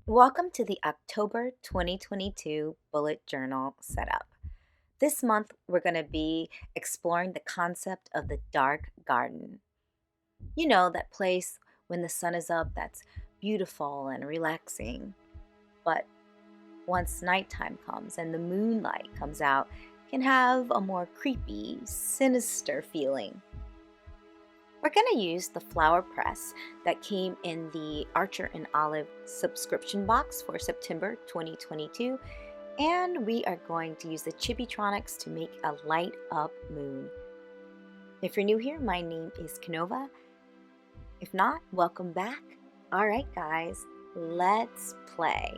Welcome to the October 2022 Bullet Journal Setup. This month, we're going to be exploring the concept of the dark garden. You know, that place when the sun is up that's beautiful and relaxing, but once nighttime comes and the moonlight comes out, can have a more creepy, sinister feeling. We're going to use the flower press that came in the Archer and Olive subscription box for September 2022, and we are going to use the Chibitronics to make a light up moon. If you're new here, my name is Kanova. If not, welcome back. All right, guys, let's play.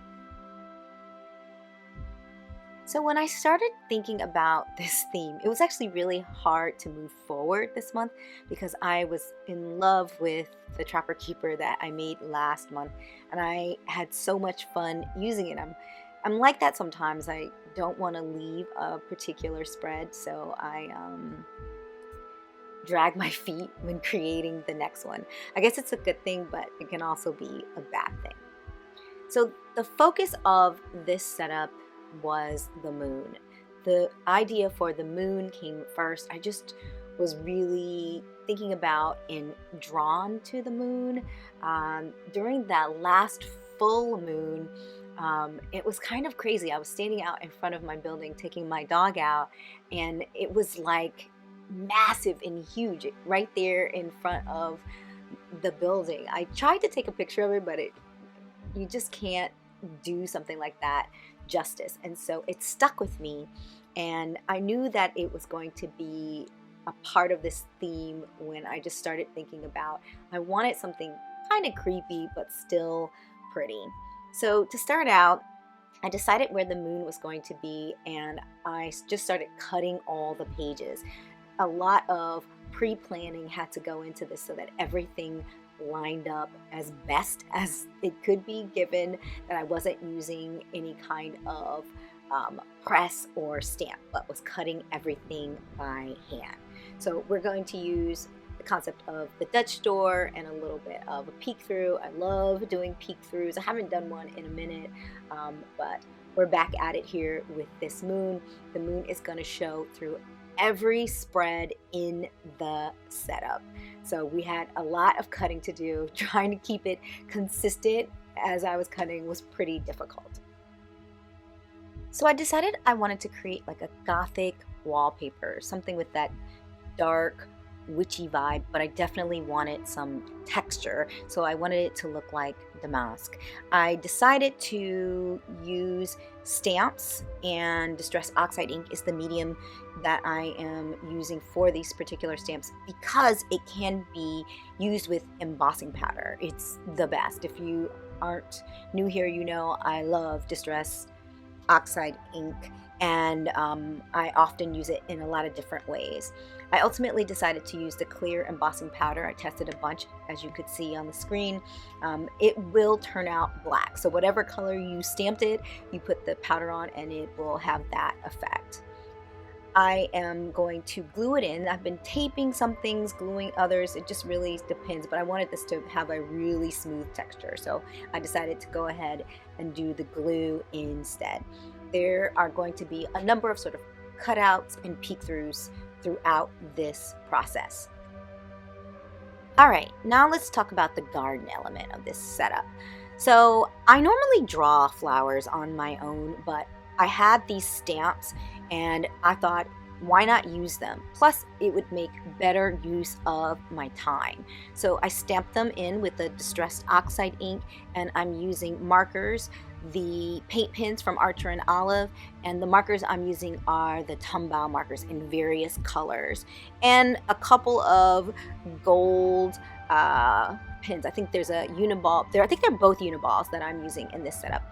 So when I started thinking about this theme, it was actually really hard to move forward this month because I was in love with the Trapper Keeper that I made last month, and I had so much fun using it. I'm like that sometimes. I don't want to leave a particular spread, so I drag my feet when creating the next one. I guess it's a good thing, but it can also be a bad thing. So the focus of this setup was the moon. The idea for the moon came first. I just was really thinking about and drawn to the moon. During that last full moon, it was kind of crazy. I was standing out in front of my building taking my dog out, and it was like massive and huge right there in front of the building. I tried to take a picture of it, but you just can't do something like that justice. And so it stuck with me, and I knew that it was going to be a part of this theme when I just started thinking about I wanted something kind of creepy but still pretty. So to start out, I decided where the moon was going to be, and I just started cutting all the pages. A lot of pre-planning had to go into this so that everything lined up as best as it could be, given that I wasn't using any kind of press or stamp, but was cutting everything by hand. So we're going to use the concept of the Dutch door and a little bit of a peek through. I love doing peek throughs. I haven't done one in a minute, but we're back at it here with this moon. The moon is going to show through every spread in the setup. So we had a lot of cutting to do. Trying to keep it consistent as I was cutting was pretty difficult. So I decided I wanted to create like a gothic wallpaper, something with that dark, witchy vibe, but I definitely wanted some texture, so I wanted it to look like damask. I decided to use stamps, and Distress Oxide ink is the medium that I am using for these particular stamps because it can be used with embossing powder. It's the best. If you aren't new here, you know I love Distress Oxide ink, and I often use it in a lot of different ways. I ultimately decided to use the clear embossing powder. I tested a bunch, as you could see on the screen. It will turn out black, so whatever color you stamped it, you put the powder on and it will have that effect. I am going to glue it in. I've been taping some things, gluing others. It just really depends, but I wanted this to have a really smooth texture, so I decided to go ahead and do the glue instead. There are going to be a number of sort of cutouts and peek-throughs throughout this process. All right, now let's talk about the garden element of this setup. So I normally draw flowers on my own, but I had these stamps and I thought, why not use them? Plus, it would make better use of my time. So I stamped them in with the Distressed Oxide ink, and I'm using markers, the paint pens from Archer and Olive, and the markers I'm using are the Tombows markers in various colors, and a couple of gold pens. I think there's a Uniball there. I think they're both Uniballs that I'm using in this setup.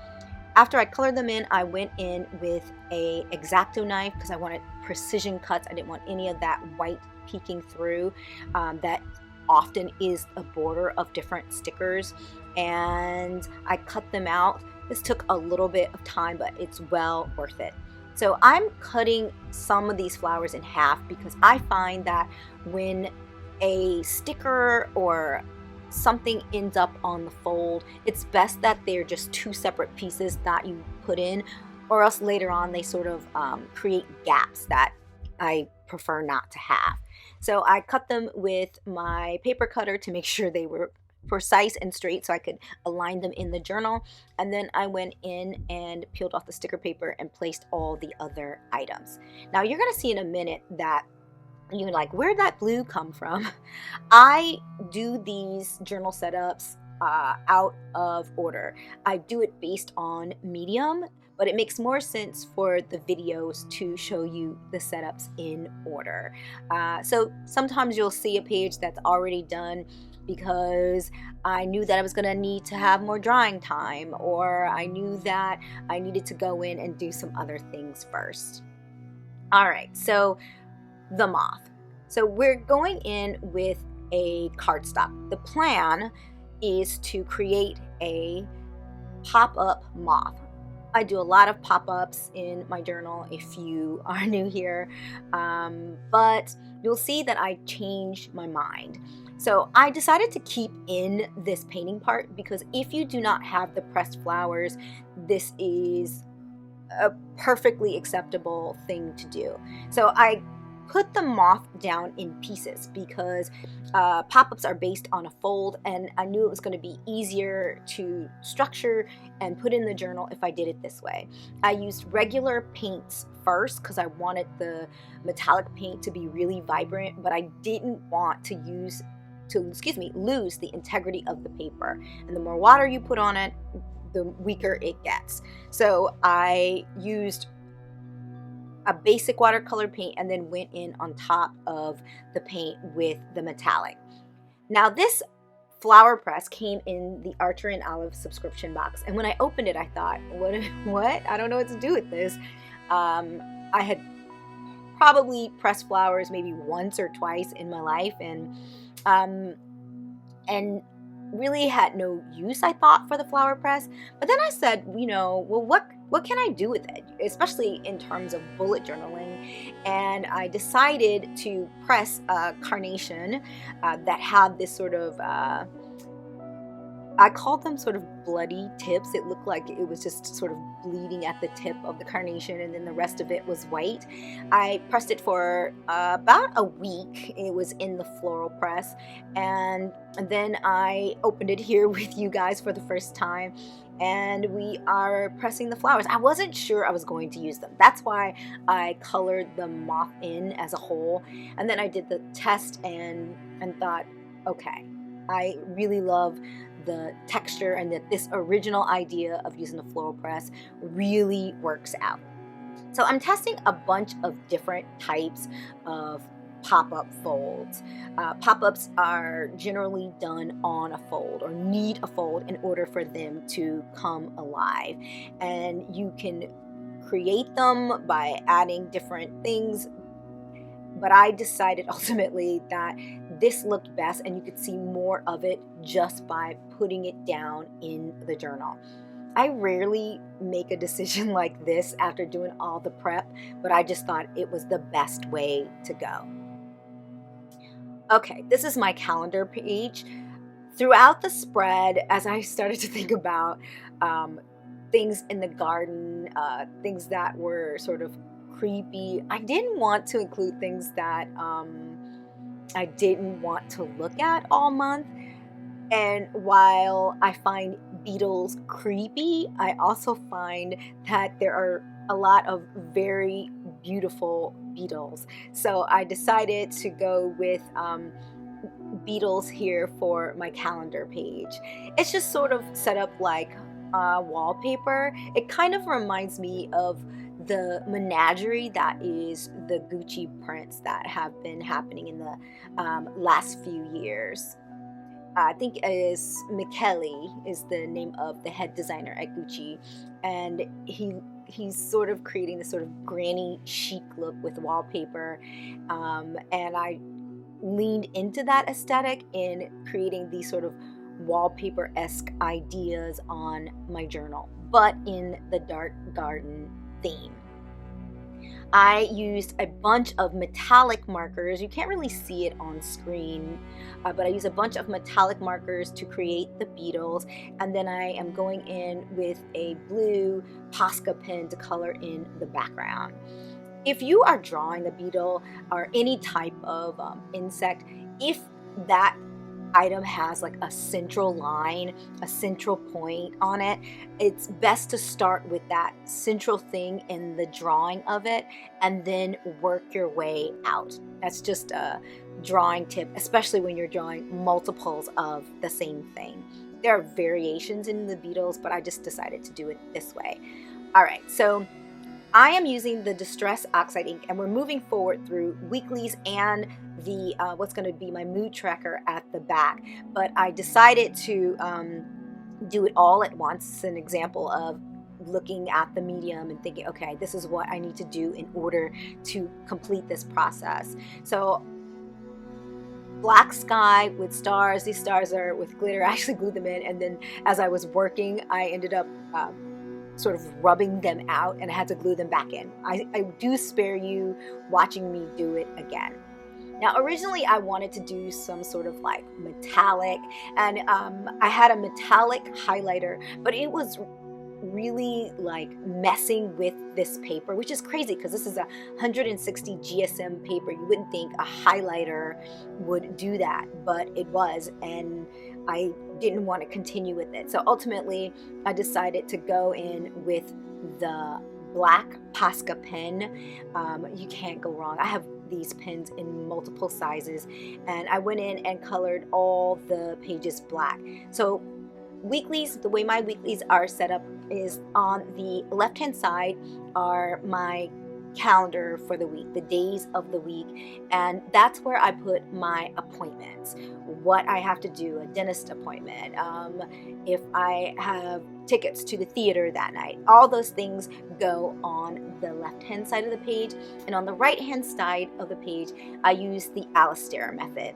After I colored them in, I went in with a X-Acto knife because I wanted precision cuts. I didn't want any of that white peeking through that often is a border of different stickers, and I cut them out. This took a little bit of time, but it's well worth it. So I'm cutting some of these flowers in half because I find that when a sticker or something ends up on the fold, it's best that they're just two separate pieces that you put in, or else later on they sort of create gaps that I prefer not to have. So I cut them with my paper cutter to make sure they were precise and straight so I could align them in the journal. And then I went in and peeled off the sticker paper and placed all the other items. Now you're going to see in a minute that you're like, where'd that blue come from? I do these journal setups out of order. I do it based on medium, but it makes more sense for the videos to show you the setups in order. So sometimes you'll see a page that's already done because I knew that I was going to need to have more drawing time, or I knew that I needed to go in and do some other things first. All right, so the moth. So we're going in with a cardstock. The plan is to create a pop-up moth. I do a lot of pop-ups in my journal if you are new here, but you'll see that I changed my mind. So I decided to keep in this painting part because if you do not have the pressed flowers, this is a perfectly acceptable thing to do. So I put the moth down in pieces because pop-ups are based on a fold, and I knew it was going to be easier to structure and put in the journal if I did it this way. I used regular paints first because I wanted the metallic paint to be really vibrant, but I didn't want to lose the integrity of the paper. And the more water you put on it, the weaker it gets. So I used a basic watercolor paint and then went in on top of the paint with the metallic. Now this flower press came in the Archer and Olive subscription box, and when I opened it I thought, what? I don't know what to do with this. I had probably pressed flowers maybe once or twice in my life, and really had no use, I thought, for the flower press. But then I said, well, what can I do with it, especially in terms of bullet journaling? And I decided to press a carnation that had this sort of, I called them sort of bloody tips. It looked like it was just sort of bleeding at the tip of the carnation, and then the rest of it was white. I pressed it for about a week. It was in the floral press, and then I opened it here with you guys for the first time, and we are pressing the flowers. I wasn't sure I was going to use them. That's why I colored the moth in as a whole, and then I did the test and thought, okay, I really love the texture and that this original idea of using the floral press really works out. So I'm testing a bunch of different types of pop-up folds. Pop-ups are generally done on a fold or need a fold in order for them to come alive, and you can create them by adding different things, but I decided ultimately that this looked best and you could see more of it just by putting it down in the journal. I rarely make a decision like this after doing all the prep, but I just thought it was the best way to go. Okay, this is my calendar page. Throughout the spread, as I started to think about things in the garden, things that were sort of creepy, I didn't want to include things that I didn't want to look at all month. And while I find beetles creepy, I also find that there are a lot of very beautiful beetles. So I decided to go with beetles here for my calendar page. It's just sort of set up like wallpaper. It kind of reminds me of the menagerie that is the Gucci prints that have been happening in the last few years. I think it is Michele is the name of the head designer at Gucci, and he's sort of creating this sort of granny chic look with wallpaper, and I leaned into that aesthetic in creating these sort of wallpaper-esque ideas on my journal, but in the dark garden theme. I used a bunch of metallic markers. You can't really see it on screen, but I use a bunch of metallic markers to create the beetles, and then I am going in with a blue Posca pen to color in the background. If you are drawing a beetle or any type of insect, if that item has like a central line, a central point on it, it's best to start with that central thing in the drawing of it and then work your way out. That's just a drawing tip, especially when you're drawing multiples of the same thing. There are variations in the beetles, but I just decided to do it this way. All right, so I am using the Distress Oxide ink, and we're moving forward through weeklies and the what's going to be my mood tracker at the back. But I decided to do it all at once. It's an example of looking at the medium and thinking, okay, this is what I need to do in order to complete this process. So black sky with stars. These stars are with glitter. I actually glued them in, and then as I was working, I ended up sort of rubbing them out, and I had to glue them back in. I do spare you watching me do it again. Now, originally I wanted to do some sort of like metallic, and I had a metallic highlighter, but it was really like messing with this paper, which is crazy because this is a 160 GSM paper. You wouldn't think a highlighter would do that, but it was, and I didn't want to continue with it. So ultimately I decided to go in with the black Posca pen. You can't go wrong. I have these pens in multiple sizes, and I went in and colored all the pages black. So weeklies, the way my weeklies are set up is on the left hand side are my calendar for the week, the days of the week, and that's where I put my appointments, what I have to do, a dentist appointment, if I have tickets to the theater that night. All those things go on the left hand side of the page, and on the right hand side of the page I use the Alistair method.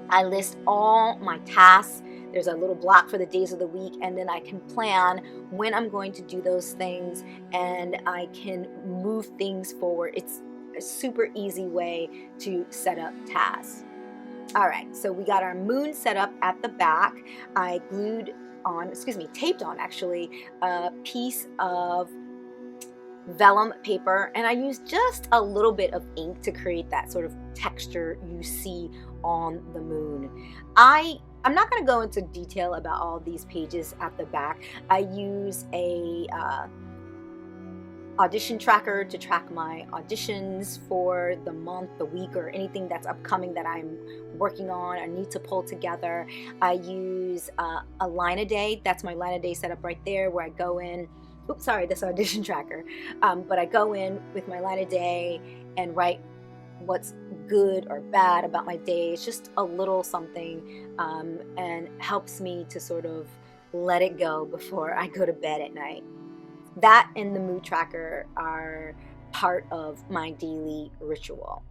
I list all my tasks. There's a little block for the days of the week, and then I can plan when I'm going to do those things, and I can move things forward. It's a super easy way to set up tasks. All right, so we got our moon set up at the back. I taped on actually, a piece of vellum paper, and I used just a little bit of ink to create that sort of texture you see on the moon. I'm not going to go into detail about all these pages at the back. I use a audition tracker to track my auditions for the month, the week, or anything that's upcoming that I'm working on or need to pull together. I use a line a day. That's my line a day setup right there, where I go in. Oops, sorry, this audition tracker. But I go in with my line a day and write what's good or bad about my day. It's just a little something, and helps me to sort of let it go before I go to bed at night. That and the mood tracker are part of my daily ritual.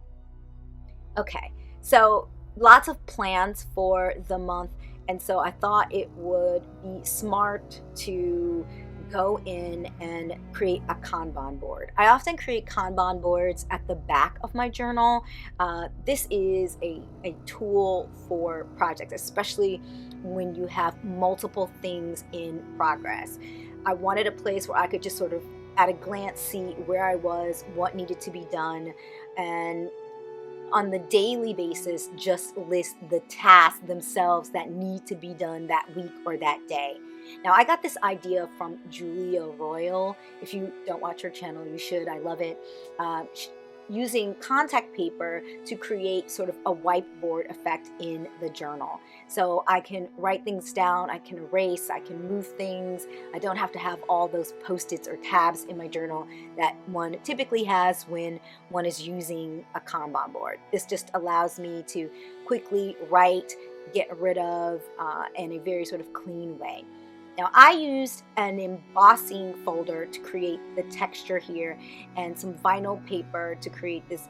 Okay, so lots of plans for the month, and so I thought it would be smart to go in and create a Kanban board. I often create Kanban boards at the back of my journal. This is a tool for projects, especially when you have multiple things in progress. I wanted a place where I could just sort of at a glance see where I was, what needed to be done, and on the daily basis just list the tasks themselves that need to be done that week or that day. Now, I got this idea from Julia Royal. If you don't watch her channel, you should. I love it. Using contact paper to create sort of a whiteboard effect in the journal. So I can write things down, I can erase, I can move things. I don't have to have all those post-its or tabs in my journal that one typically has when one is using a Kanban board. This just allows me to quickly write, get rid of in a very sort of clean way. Now, I used an embossing folder to create the texture here and some vinyl paper to create this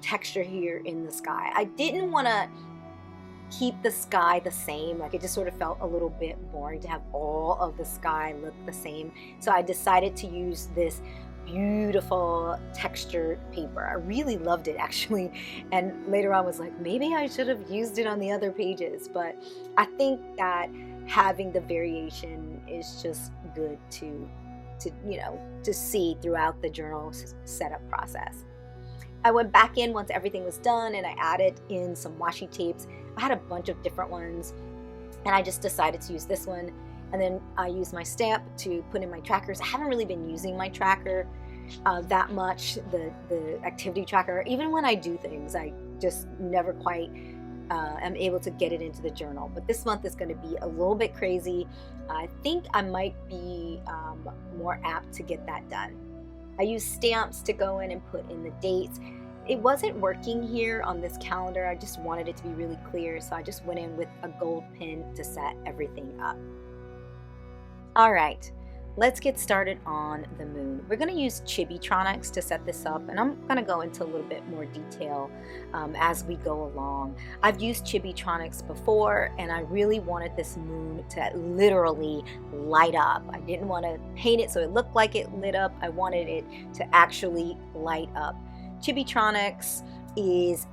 texture here in the sky. I didn't want to keep the sky the same. Like, it just sort of felt a little bit boring to have all of the sky look the same. So I decided to use this beautiful textured paper. I really loved it actually, and later on was like, maybe I should have used it on the other pages, but I think that having the variation is just good to see throughout the journal setup process. I went back in once everything was done and I added in some washi tapes. I had a bunch of different ones and I just decided to use this one. And then I used my stamp to put in my trackers. I haven't really been using my tracker that much, the activity tracker. Even when I do things, I just never quite am able to get it into the journal. But this month is going to be a little bit crazy. I think I might be more apt to get that done. I used stamps to go in and put in the dates. It wasn't working here on this calendar. I just wanted it to be really clear, so I just went in with a gold pin to set everything up. All right, let's get started on the moon. We're going to use Chibitronics to set this up, and I'm going to go into a little bit more detail as we go along. I've used Chibitronics before, and I really wanted this moon to literally light up. I didn't want to paint it so it looked like it lit up. I wanted it to actually light up. Chibitronics is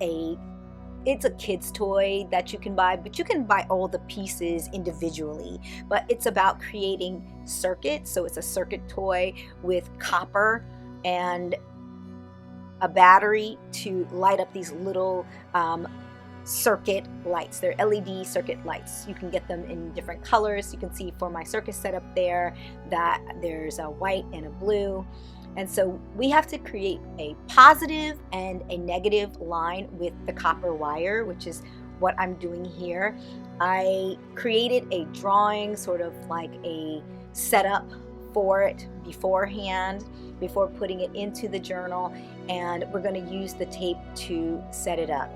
it's a kid's toy that you can buy, but you can buy all the pieces individually. But it's about creating circuits. So it's a circuit toy with copper and a battery to light up these little circuit lights. They're LED circuit lights. You can get them in different colors. You can see for my circus setup there that there's a white and a blue. And so we have to create a positive and a negative line with the copper wire, which is what I'm doing here. I created a drawing, sort of like a setup for it beforehand, before putting it into the journal, and we're going to use the tape to set it up.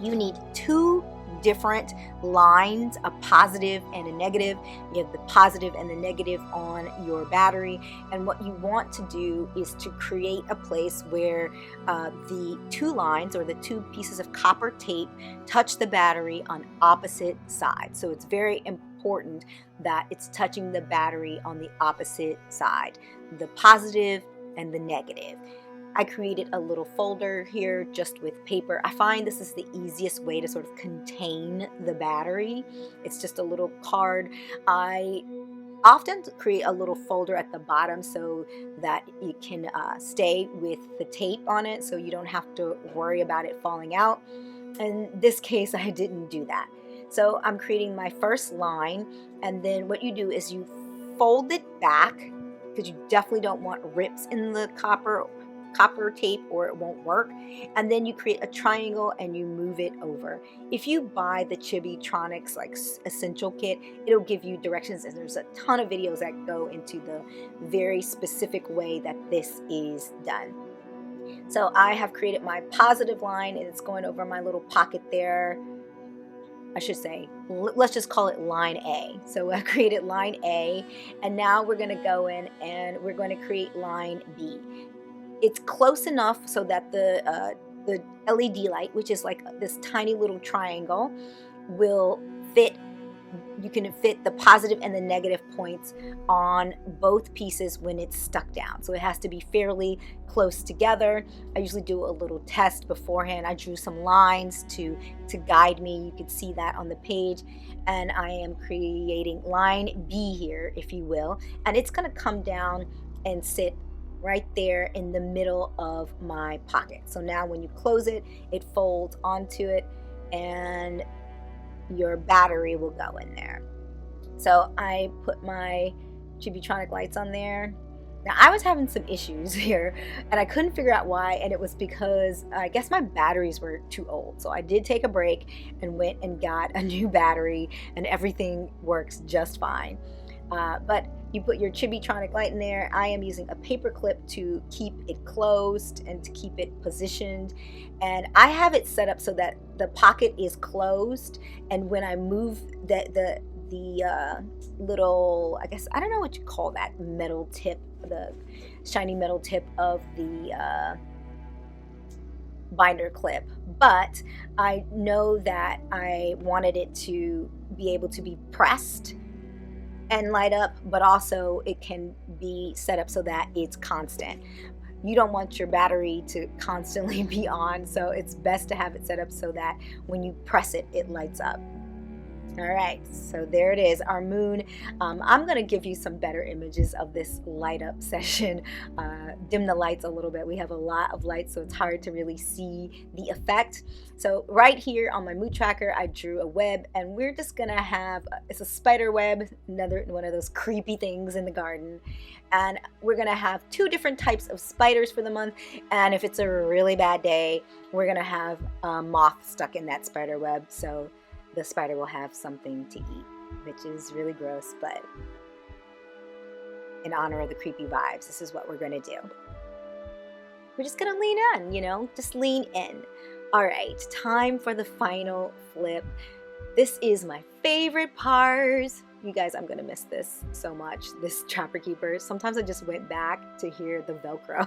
You need two different lines, a positive and a negative. You have the positive and the negative on your battery, and what you want to do is to create a place where the two lines or the two pieces of copper tape touch the battery on opposite sides. So it's very important that it's touching the battery on the opposite side, the positive and the negative. I created a little folder here just with paper. I find this is the easiest way to sort of contain the battery. It's just a little card. I often create a little folder at the bottom so that it can stay with the tape on it, so you don't have to worry about it falling out. In this case, I didn't do that. So I'm creating my first line, and then what you do is you fold it back, because you definitely don't want rips in the copper tape or it won't work. And then you create a triangle and you move it over. If you buy the Chibitronics like essential kit, it'll give you directions, and there's a ton of videos that go into the very specific way that this is done. So I have created my positive line, and it's going over my little pocket there. I should say, let's just call it line A. So I created line A, and now we're going to go in and we're going to create line B. It's close enough so that the LED light, which is like this tiny little triangle, will fit. You can fit the positive and the negative points on both pieces when it's stuck down. So it has to be fairly close together. I usually do a little test beforehand. I drew some lines to guide me. You can see that on the page. And I am creating line B here, if you will. And it's going to come down and sit right there in the middle of my pocket. So now when you close it, it folds onto it and your battery will go in there. So I put my Chibitronic lights on there. Now I was having some issues here and I couldn't figure out why, and it was because I guess my batteries were too old. So I did take a break and went and got a new battery, and everything works just fine. But you put your Chibitronic light in there. I am using a paper clip to keep it closed and to keep it positioned. And I have it set up so that the pocket is closed. And when I move the little, I guess, I don't know what you call that metal tip, the shiny metal tip of the binder clip. But I know that I wanted it to be able to be pressed. and light up, but also it can be set up so that it's constant. You don't want your battery to constantly be on, so it's best to have it set up so that when you press it, it lights up. All right, so there it is, our moon. I'm gonna give you some better images of this light up session. Dim the lights a little bit. We have a lot of lights, so it's hard to really see the effect. So right here on my mood tracker, I drew a web, and we're just gonna have, it's a spider web, another one of those creepy things in the garden. And we're gonna have 2 different types of spiders for the month. And if it's a really bad day, we're gonna have a moth stuck in that spider web. So the spider will have something to eat, which is really gross, but in honor of the creepy vibes, this is what we're gonna do. We're just gonna lean in, you know, just lean in. All right, time for the final flip. This is my favorite part. You guys, I'm gonna miss this so much, this Trapper Keeper. Sometimes I just went back to hear the Velcro.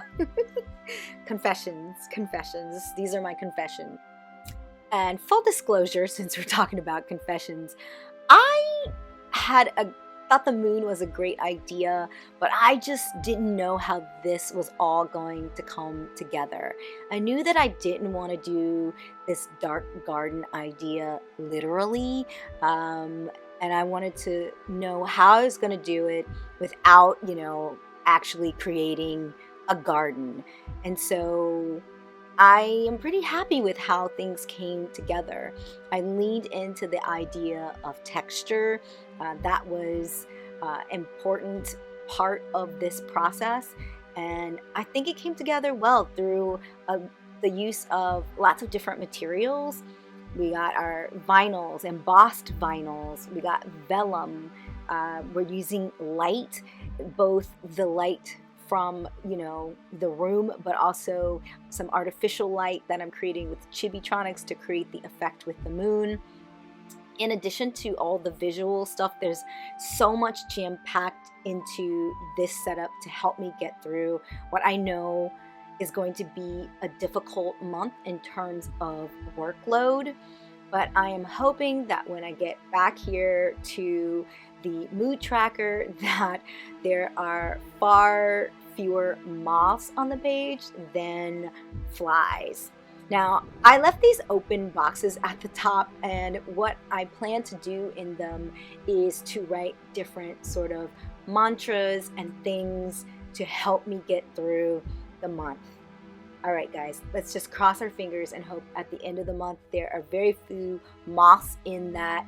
Confessions. These are my confessions. And full disclosure, since we're talking about confessions, I thought the moon was a great idea, but I just didn't know how this was all going to come together. I knew that I didn't want to do this dark garden idea literally, and I wanted to know how I was going to do it without, you know, actually creating a garden. And so I am pretty happy with how things came together. I leaned into the idea of texture. That was an important part of this process. And I think it came together well through the use of lots of different materials. We got our vinyls, embossed vinyls. We got vellum. We're using light, both the light from, you know, the room, but also some artificial light that I'm creating with Chibitronics to create the effect with the moon. In addition to all the visual stuff, there's so much jam-packed into this setup to help me get through what I know is going to be a difficult month in terms of workload. But I am hoping that when I get back here to the mood tracker, that there are far fewer moths on the page than flies. Now, I left these open boxes at the top, and what I plan to do in them is to write different sort of mantras and things to help me get through the month. All right, guys, let's just cross our fingers and hope at the end of the month there are very few moths in that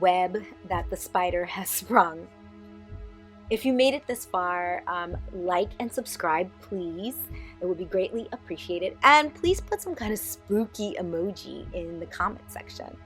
web that the spider has sprung. If you made it this far, like and subscribe, please. It would be greatly appreciated. And please put some kind of spooky emoji in the comment section.